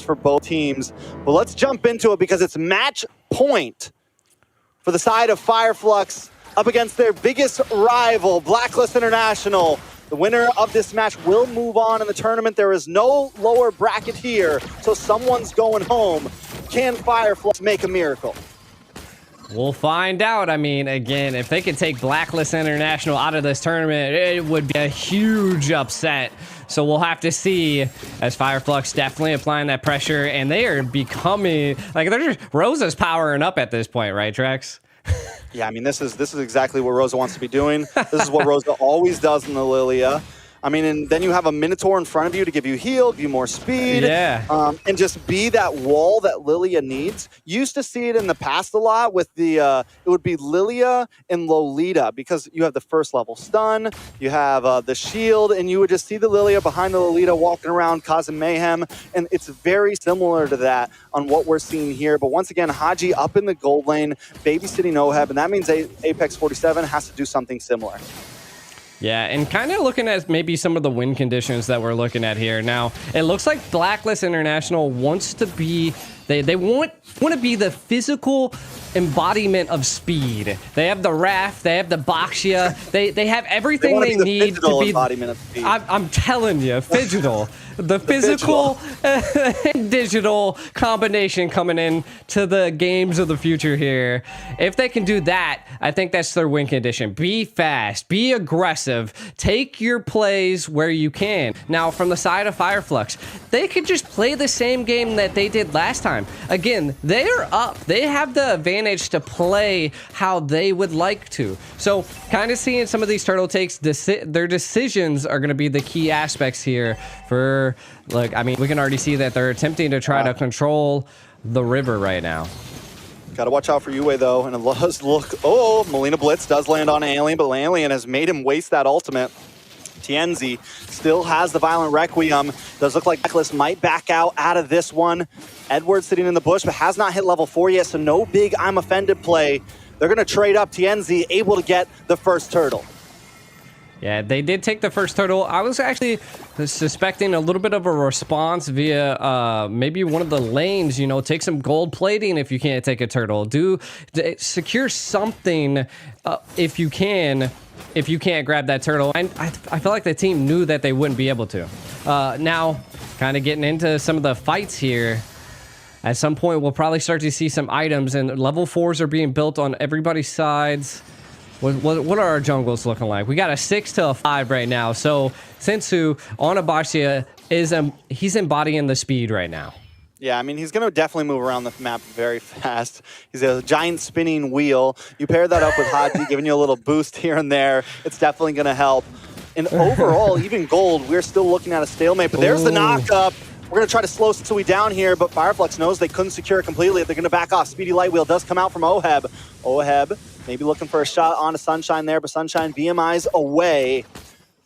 for both teams. But let's jump into it because it's match point for the side of Fireflux up against their biggest rival, Blacklist International. The winner of this match will move on in the tournament. There is no lower bracket here, so someone's going home. Can Fireflux make a miracle? We'll find out. I mean, again, if they could take Blacklist International out of this tournament, it would be a huge upset. So we'll have to see, as Fireflux definitely applying that pressure, and they are becoming, like, they're just, Rosa's powering up at this point, right, Trex? Yeah, I mean, this is exactly what Rosa wants to be doing. This is what Rosa always does in the Lilia. I mean, and then you have a Minotaur in front of you to give you heal, give you more speed. Yeah. And just be that wall that Lilia needs. Used to see it in the past a lot with the, it would be Lilia and Lolita because you have the first level stun, you have the shield, and you would just see the Lilia behind the Lolita walking around causing mayhem. And it's very similar to that on what we're seeing here. But once again, Haji up in the gold lane, babysitting Oheb, and that means Apex 47 has to do something similar. Yeah, and kind of looking at maybe some of the win conditions that we're looking at here. Now, it looks like Blacklist International wants to be, they want to be the physical embodiment of speed. They have the Wrath, they have the Baxia, they have everything they need to be embodiment of speed. I'm telling you, Phygital. The physical and digital combination coming in to the games of the future here. If they can do that, I think that's their win condition. Be fast, be aggressive, take your plays where you can. Now, from the side of Fireflux, they could just play the same game that they did last time. Again, they're up. They have the advantage to play how they would like to. So, kind of seeing some of these turtle takes, their decisions are going to be the key aspects here for, like, I mean, we can already see that they're attempting to try to control the river right now. Gotta watch out for Yue though, and it does look, oh, Melina Blitz does land on Alien, but Alien has made him waste that ultimate. Tienzi still has the Violent Requiem. Does look like Blacklist might back out of this one. Edward sitting in the bush, but has not hit level 4 yet, so no big I'm offended play. They're gonna trade up. Tienzi able to get the first turtle. Yeah, they did take the first turtle. I was actually suspecting a little bit of a response via maybe one of the lanes, you know, take some gold plating if you can't take a turtle. Secure something if you can't grab that turtle. And I feel like the team knew that they wouldn't be able to. Now, kind of getting into some of the fights here. At some point, we'll probably start to see some items, and level 4s are being built on everybody's sides. What are our jungles looking like? We got a 6 to a 5 right now. So Sensu on Abaxia is he's embodying the speed right now. Yeah, I mean, he's going to definitely move around the map very fast. He's a giant spinning wheel. You pair that up with Haji, giving you a little boost here and there. It's definitely going to help. And overall, even gold, we're still looking at a stalemate. But there's the knock-up. We're going to try to slow Sui down here, but Fireflux knows they couldn't secure it completely. They're going to back off. Speedy Light Wheel does come out from Oheb. Oheb maybe looking for a shot on a Sunshine there, but Sunshine BMI's away.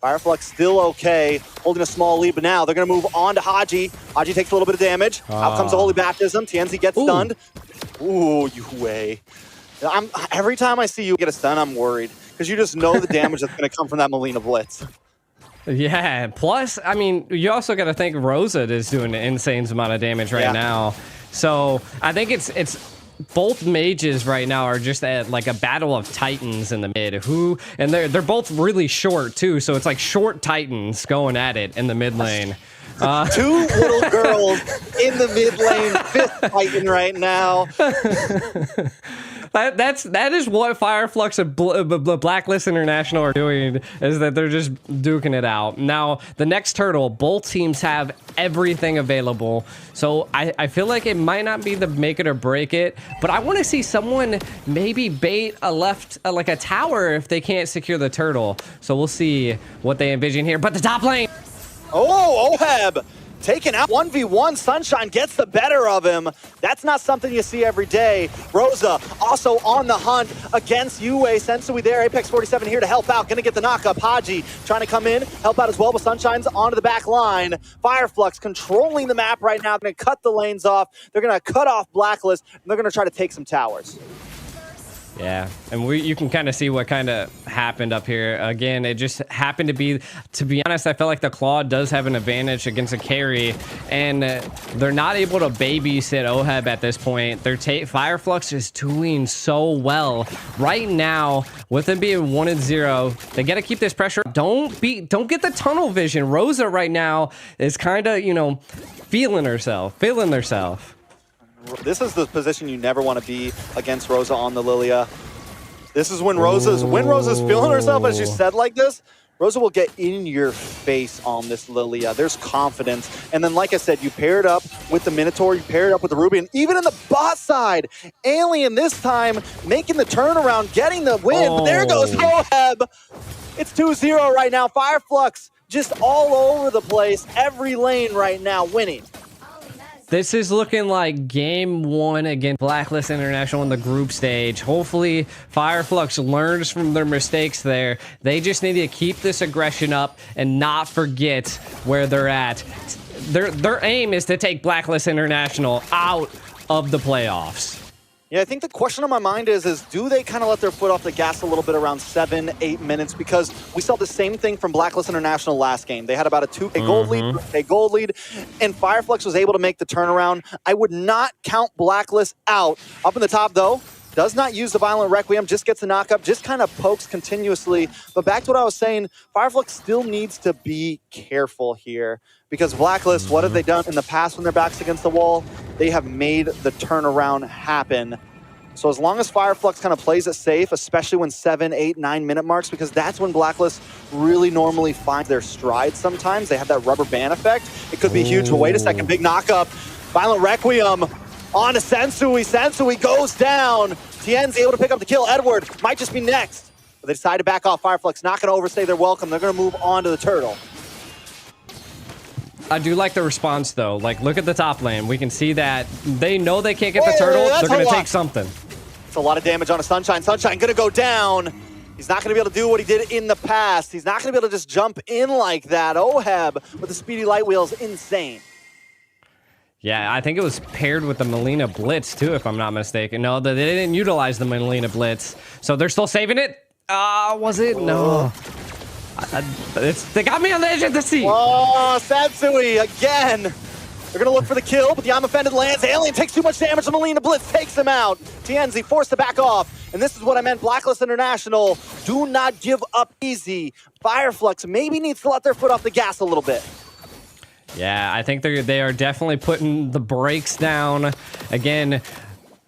Fireflux still okay, holding a small lead, but now they're going to move on to Haji. Haji takes a little bit of damage. Out comes the Holy Baptism. Tienzi gets stunned. Ooh, Yue. Every time I see you get a stun, I'm worried, because you just know the damage that's going to come from that Melina Blitz. Yeah, plus, I mean, you also got to think Rosa is doing an insane amount of damage right now. So I think it's both mages right now are just at like a battle of titans in the mid. And they're both really short too, so it's like short titans going at it in the mid lane. Two little girls in the mid lane fist fighting right now. That is what Fireflux and Blacklist International are doing, is that they're just duking it out. Now, the next turtle, both teams have everything available. So I feel like it might not be the make it or break it, but I want to see someone maybe bait like a tower if they can't secure the turtle. So we'll see what they envision here. But the top lane. Oh, Oheb taken out 1v1. Sunshine gets the better of him. That's not something you see every day. Rosa also on the hunt against Yue. Sensui there. Apex 47 here to help out. Gonna get the knockup. Haji trying to come in, help out as well, but Sunshine's onto the back line. Fireflux controlling the map right now. Gonna cut the lanes off. They're gonna cut off Blacklist, and they're gonna try to take some towers. Yeah, and you can kind of see what kind of happened up here. Again, it just happened to be honest, I felt like the Claw does have an advantage against a carry, and they're not able to babysit Oheb at this point. Fire Flux is doing so well right now with them being 1-0. They got to keep this pressure. Don't get the tunnel vision. Rosa right now is kind of, you know, feeling herself. This is the position you never want to be against Rosa on the Lilia. This is when Rosa's feeling herself, as you said, like this. Rosa will get in your face on this Lilia. There's confidence. And then, like I said, you pair it up with the Minotaur, you pair it up with the Ruby, and even in the bot side, Alien this time making the turnaround, getting the win. But there goes Oheb. It's 2-0 right now. Fire Flux just all over the place. Every lane right now winning. This is looking like game 1 against Blacklist International in the group stage. Hopefully, Fire Flux learns from their mistakes there. They just need to keep this aggression up and not forget where they're at. Their aim is to take Blacklist International out of the playoffs. Yeah, I think the question on my mind is do they kind of let their foot off the gas a little bit around 7-8 minutes? Because we saw the same thing from Blacklist International last game. They had about a 2K gold lead, and Fire Flux was able to make the turnaround. I would not count Blacklist out. Up in the top, though, does not use the Violent Requiem, just gets a knock-up, just kind of pokes continuously. But back to what I was saying, Fire Flux still needs to be careful here. Because Blacklist, what have they done in the past when their back's against the wall? They have made the turnaround happen. So as long as Fire Flux kind of plays it safe, especially when 7, 8, 9 minute marks, because that's when Blacklist really normally finds their stride sometimes. They have that rubber band effect. It could be huge, but wait a second, big knock-up. Violent Requiem on to Sensui. Sensui goes down. Tien's able to pick up the kill. Edward might just be next. But they decide to back off. Fire Flux not going to overstay their welcome. They're going to move on to the Turtle. I do like the response, though. Like, look at the top lane. We can see that they know they can't get the turtle. They're going to take something. It's a lot of damage on a Sunshine. Sunshine going to go down. He's not going to be able to do what he did in the past. He's not going to be able to just jump in like that. Oheb with the speedy light wheel is insane. Yeah, I think it was paired with the Melina Blitz, too, if I'm not mistaken. No, they didn't utilize the Melina Blitz. So they're still saving it? Was it? No. They got me on the edge of the seat. Oh, Sensui again. They're going to look for the kill, but the I'm offended lands. Alien takes too much damage. The Melina Blitz takes him out. Tienzi forced to back off. And this is what I meant. Blacklist International, do not give up easy. Fire Flux maybe needs to let their foot off the gas a little bit. Yeah, I think they are definitely putting the brakes down. Again,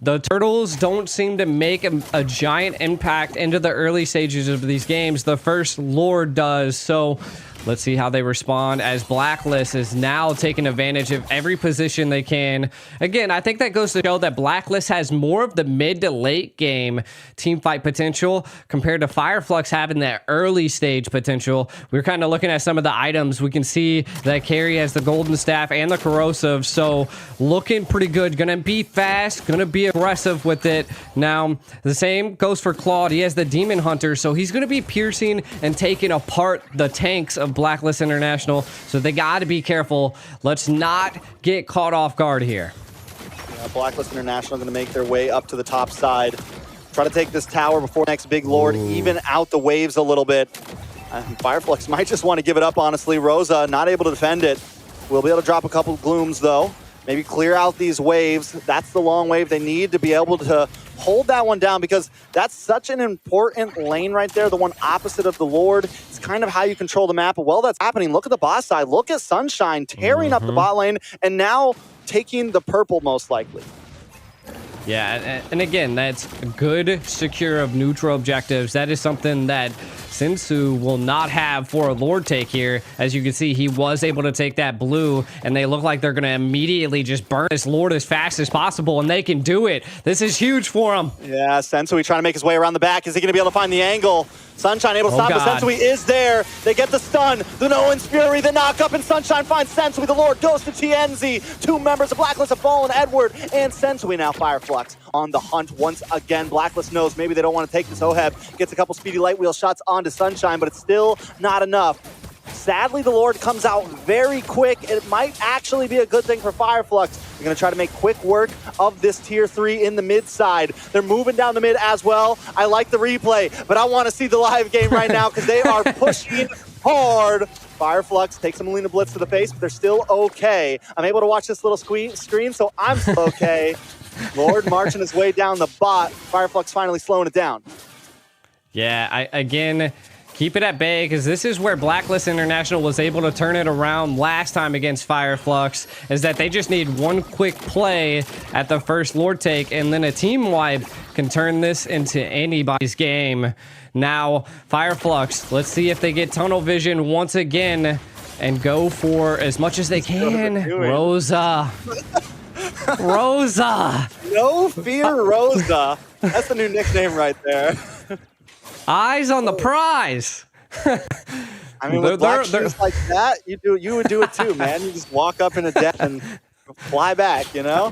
the Turtles don't seem to make a giant impact into the early stages of these games. The first Lord does, so let's see how they respond as Blacklist is now taking advantage of every position they can. Again, I think that goes to show that Blacklist has more of the mid to late game team fight potential compared to Fire Flux having that early stage potential. We're kind of looking at some of the items. We can see that Carry has the Golden Staff and the Corrosive, so looking pretty good. Gonna be fast, gonna be aggressive with it. Now, the same goes for Claude. He has the Demon Hunter, so he's gonna be piercing and taking apart the tanks of Blacklist International, so they got to be careful. Let's not get caught off guard here. Yeah, Blacklist International going to make their way up to the top side. Try to take this tower before next big Lord, even out the waves a little bit. Fire Flux might just want to give it up, honestly. Rosa not able to defend it. We'll be able to drop a couple glooms, though. Maybe clear out these waves. That's the long wave. They need to be able to hold that one down because that's such an important lane right there, the one opposite of the Lord. It's kind of how you control the map. But while that's happening, look at the boss side. Look at Sunshine tearing up the bot lane and now taking the purple most likely. Yeah, and again, that's good secure of neutral objectives. That is something that Sensu will not have for a Lord take here. As you can see, he was able to take that blue, and they look like they're going to immediately just burn this Lord as fast as possible, and they can do it. This is huge for him. Yeah, Sensui trying to make his way around the back. Is he going to be able to find the angle? Sunshine able to stop, but Sensui is there. They get the stun, the Nolan's Fury, the knock-up, and Sunshine finds Sensui. The Lord goes to TNZ. Two members of Blacklist have fallen, Edward and Sensui. Now Fire Flux on the hunt once again. Blacklist knows maybe they don't want to take this. Oheb gets a couple speedy light wheel shots onto Sunshine, but it's still not enough. Sadly, the Lord comes out very quick. It might actually be a good thing for Fireflux. They're going to try to make quick work of this tier 3 in the mid side. They're moving down the mid as well. I like the replay, but I want to see the live game right now because they are pushing hard. Fireflux takes a Melina Blitz to the face, but they're still okay. I'm able to watch this little screen, so I'm still okay. Lord marching his way down the bot. Fireflux finally slowing it down. Yeah, again, keep it at bay, because this is where Blacklist International was able to turn it around last time against Fireflux, is that they just need one quick play at the first Lord take, and then a team wipe can turn this into anybody's game. Now, Fireflux, let's see if they get tunnel vision once again and go for as much as they can. Rosa. Rosa. No fear, Rosa. That's the new nickname right there. Eyes on the prize. I mean, with black shoes like that, you would do it too, man. You just walk up in a death and fly back, you know?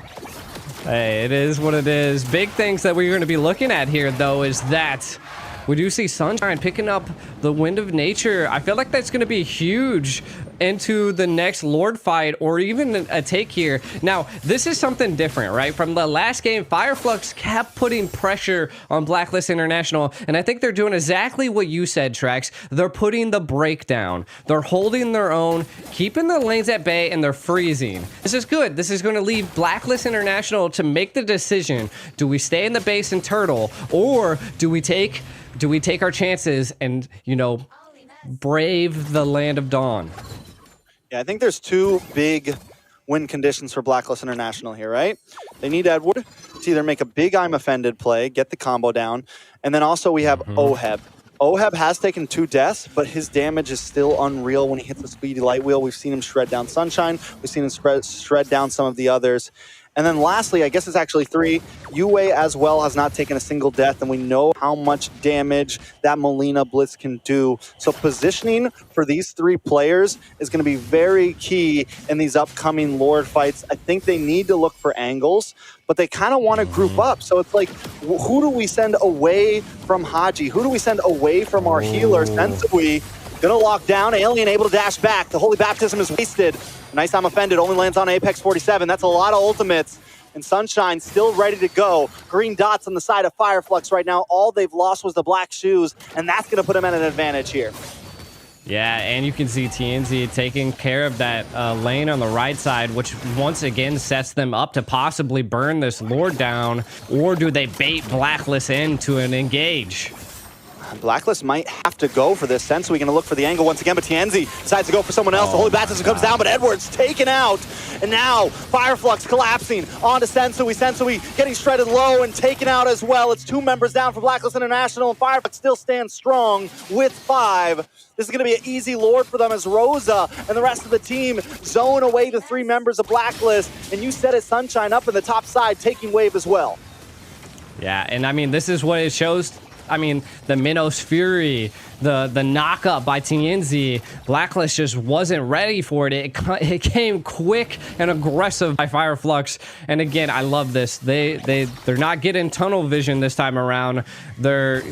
Hey, it is what it is. Big things that we're going to be looking at here, though, is that we do see Sunshine picking up the Wind of Nature. I feel like that's going to be huge into the next Lord fight or even a take here. Now, this is something different, right? From the last game, Fireflux kept putting pressure on Blacklist International, and I think they're doing exactly what you said, Trex. They're putting the breakdown. They're holding their own, keeping the lanes at bay, and they're freezing. This is good. This is going to leave Blacklist International to make the decision. Do we stay in the base and turtle, or do we take our chances and, you know, brave the land of dawn? Yeah, I think there's two big win conditions for Blacklist International here, right? They need Edward to either make a big I'm offended play, get the combo down, and then also we have Oheb. Oheb has taken 2 deaths, but his damage is still unreal when he hits the speedy light wheel. We've seen him shred down Sunshine. We've seen him shred down some of the others. And then lastly, I guess it's actually 3, Yue as well has not taken a single death, and we know how much damage that Melina Blitz can do. So positioning for these 3 players is going to be very key in these upcoming Lord fights. I think they need to look for angles, but they kind of want to group up. So it's like, who do we send away from Haji? Who do we send away from our healer? Sensui gonna lock down, Alien able to dash back. The Holy Baptism is wasted. Nice I'm offended, only lands on Apex 47. That's a lot of ultimates. And Sunshine still ready to go. Green dots on the side of Fireflux right now. All they've lost was the black shoes, and that's gonna put them at an advantage here. Yeah, and you can see TNZ taking care of that lane on the right side, which once again sets them up to possibly burn this Lord down, or do they bait Blacklist into an engage? Blacklist might have to go for this. Sensui gonna look for the angle once again, but Tienzi decides to go for someone else. The Holy Baptism comes down, but Edward's taken out. And now Fireflux collapsing onto Sensui. Sensui getting shredded low and taken out as well. It's 2 members down for Blacklist International, and Fireflux still stands strong with 5. This is going to be an easy Lord for them as Rosa and the rest of the team zone away the 3 members of Blacklist. And you set it, Sunshine up in the top side, taking wave as well. Yeah, and I mean, this is what it shows. I mean, the Minos Fury, the knock-up by TNZ, Blacklist just wasn't ready for it. It came quick and aggressive by Fireflux. And again, I love this. They're not getting tunnel vision this time around. They're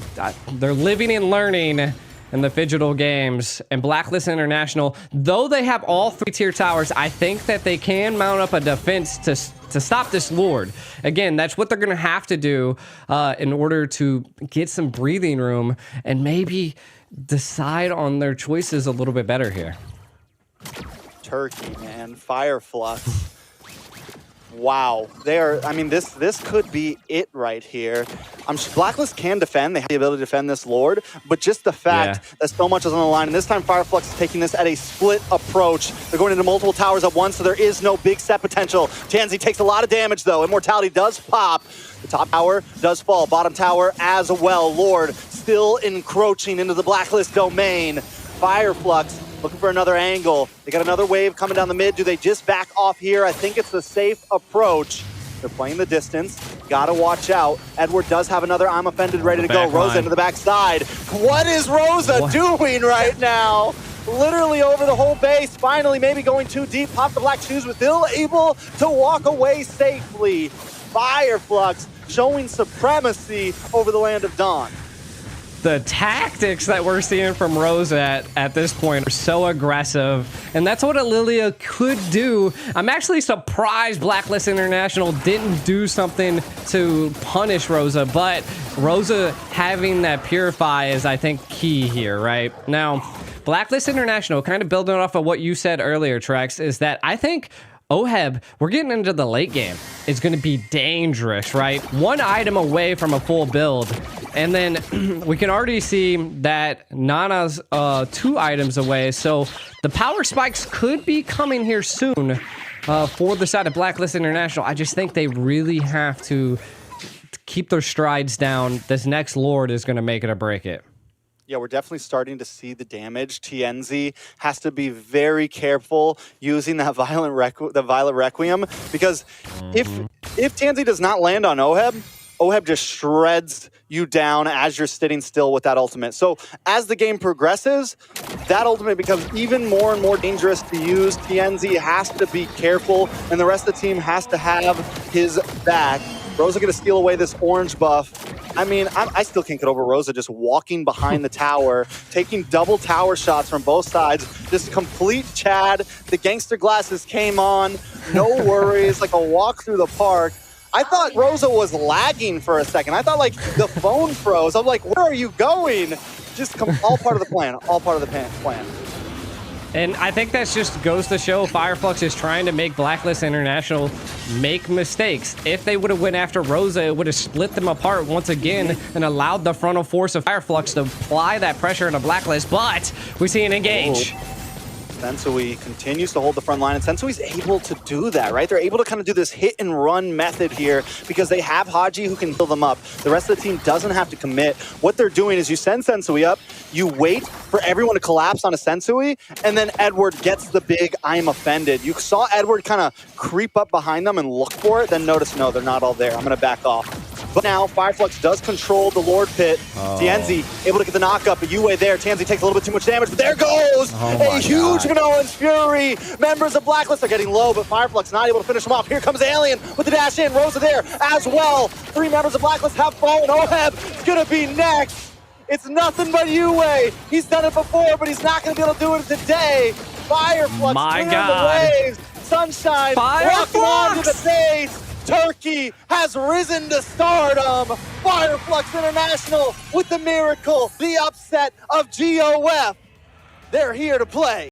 living and learning in the Phygital games. And Blacklist International, though they have all 3 tier towers, I think that they can mount up a defense to stop this Lord. Again, that's what they're going to have to do in order to get some breathing room and maybe decide on their choices a little bit better here. Turkey, man. Fireflux. Wow. I mean, this could be it right here. Blacklist can defend. They have the ability to defend this Lord, but just the fact that so much is on the line, and this time Fireflux is taking this at a split approach. They're going into multiple towers at once, so there is no big set potential. Tanzi takes a lot of damage, though. Immortality does pop. The top tower does fall. Bottom tower as well. Lord still encroaching into the Blacklist domain. Fireflux looking for another angle. They got another wave coming down the mid. Do they just back off here? I think it's the safe approach. They're playing the distance. Gotta watch out. Edward does have another I'm offended ready to go. Rosa into the backside. What is Rosa doing right now? Literally over the whole base. Finally, maybe going too deep. Pop the black shoes, but still able to walk away safely. Fireflux showing supremacy over the land of Dawn. the tactics that we're seeing from Rosa at this point are so aggressive, and that's what Lilia could do. I'm actually surprised Blacklist International didn't do something to punish Rosa, but Rosa having that purify is, I think, key here, right? Now, Blacklist International, kind of building off of what you said earlier, Trex, is that I think Oheb, we're getting into the late game, is going to be dangerous, right? One item away from a full build. And then we can already see that Nana's 2 items away. So the power spikes could be coming here soon for the side of Blacklist International. I just think they really have to keep their strides down. This next Lord is going to make it or break it. Yeah, we're definitely starting to see the damage. TNZ has to be very careful using that violent requiem, because if TNZ does not land on Oheb just shreds you down as you're sitting still with that ultimate. So as the game progresses, that ultimate becomes even more and more dangerous to use. TNZ has to be careful, and the rest of the team has to have his back. Rosa going to steal away this orange buff. I mean, I still can't get over Rosa just walking behind the tower, taking double tower shots from both sides, just complete Chad. The gangster glasses came on, no worries, like a walk through the park. I thought Rosa was lagging for a second. I thought like the phone froze. I'm like, where are you going? Just all part of the plan, all part of the plan. And I think that just goes to show Fireflux is trying to make Blacklist International make mistakes. If they would have went after Rosa, it would have split them apart once again and allowed the frontal force of Fireflux to apply that pressure into Blacklist. But we see an engage. Sensui continues to hold the front line, and Sensui's able to do that, right? They're able to kind of do this hit and run method here because they have Haji who can fill them up. The rest of the team doesn't have to commit. What they're doing is you send Sensui up, you wait for everyone to collapse on a Sensui, and then Edward gets the big I'm offended. You saw Edward kind of creep up behind them and look for it, then notice, no, they're not all there. I'm going to back off. But now Fireflux does control the Lord Pit. Tianzi able to get the knockup, but Yue there. Tianzi takes a little bit too much damage, but there goes a huge Minoan's Fury. Members of Blacklist are getting low, but Fireflux not able to finish him off. Here comes Alien with the dash in. Rosa there as well. 3 members of Blacklist have fallen. Oheb is going to be next. It's nothing but Yue. He's done it before, but he's not going to be able to do it today. Fireflux clearing the waves. Sunshine walking onto the base. Turkey has risen to stardom. Fireflux International with the miracle, the upset of GOF. They're here to play.